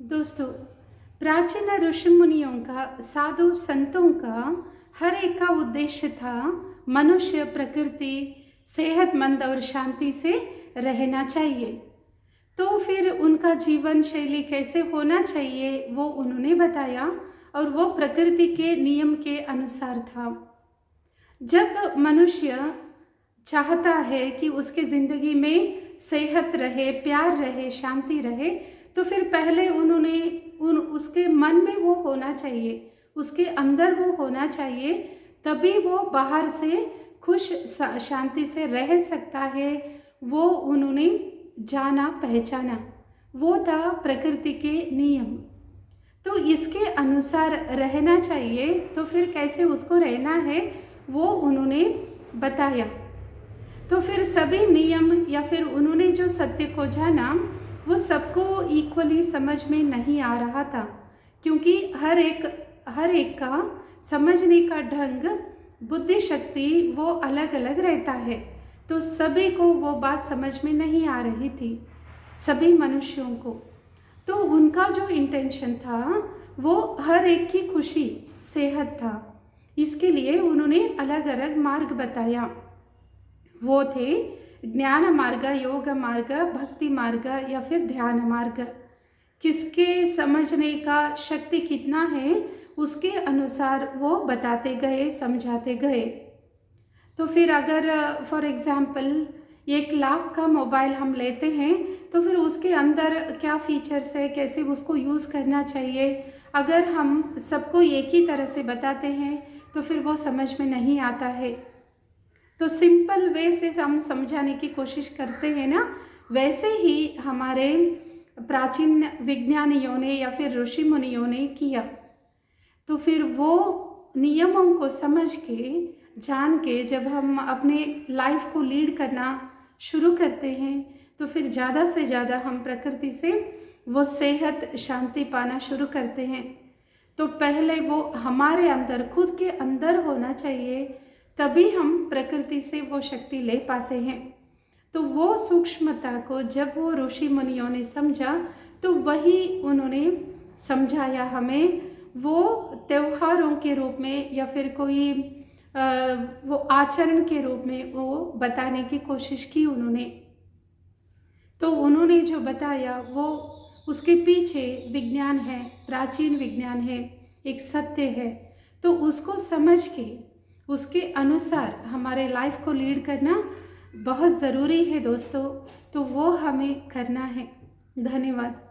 दोस्तों, प्राचीन ऋषि मुनियों का, साधु संतों का हर एक का उद्देश्य था मनुष्य प्रकृति सेहतमंद और शांति से रहना चाहिए। तो फिर उनका जीवन शैली कैसे होना चाहिए वो उन्होंने बताया और वो प्रकृति के नियम के अनुसार था। जब मनुष्य चाहता है कि उसके ज़िंदगी में सेहत रहे, प्यार रहे, शांति रहे, तो फिर पहले उन्होंने उसके मन में वो होना चाहिए, उसके अंदर वो होना चाहिए, तभी वो बाहर से खुश शांति से रह सकता है। वो उन्होंने जाना पहचाना, वो था प्रकृति के नियम। तो इसके अनुसार रहना चाहिए, तो फिर कैसे उसको रहना है वो उन्होंने बताया। तो फिर सभी नियम या फिर उन्होंने जो सत्य को जाना वो सबको इक्वली समझ में नहीं आ रहा था, क्योंकि हर एक का समझने का ढंग, बुद्धि शक्ति वो अलग अलग रहता है। तो सभी को वो बात समझ में नहीं आ रही थी, सभी मनुष्यों को। तो उनका जो इंटेंशन था वो हर एक की खुशी सेहत था। इसके लिए उन्होंने अलग अलग मार्ग बताया। वो थे ज्ञान मार्ग, योग मार्ग, भक्ति मार्ग या फिर ध्यान मार्ग। किसके समझने का शक्ति कितना है उसके अनुसार वो बताते गए, समझाते गए। तो फिर अगर फॉर एग्जाम्पल 1,00,000 का मोबाइल हम लेते हैं तो फिर उसके अंदर क्या फीचर्स है, कैसे उसको यूज़ करना चाहिए, अगर हम सबको एक ही तरह से बताते हैं तो फिर वो समझ में नहीं आता है। तो सिंपल वे से हम समझाने की कोशिश करते हैं ना, वैसे ही हमारे प्राचीन विज्ञानियों ने या फिर ऋषि मुनियों ने किया। तो फिर वो नियमों को समझ के, जान के जब हम अपने लाइफ को लीड करना शुरू करते हैं तो फिर ज़्यादा से ज़्यादा हम प्रकृति से वो सेहत, शांति पाना शुरू करते हैं। तो पहले वो हमारे अंदर, खुद के अंदर होना चाहिए, तभी हम प्रकृति से वो शक्ति ले पाते हैं। तो वो सूक्ष्मता को जब वो ऋषि मुनियों ने समझा तो वही उन्होंने समझाया हमें, वो त्योहारों के रूप में या फिर कोई वो आचरण के रूप में वो बताने की कोशिश की उन्होंने। तो उन्होंने जो बताया वो उसके पीछे विज्ञान है, प्राचीन विज्ञान है, एक सत्य है। तो उसको समझ के उसके अनुसार हमारे लाइफ को लीड करना बहुत ज़रूरी है दोस्तों। तो वो हमें करना है। धन्यवाद।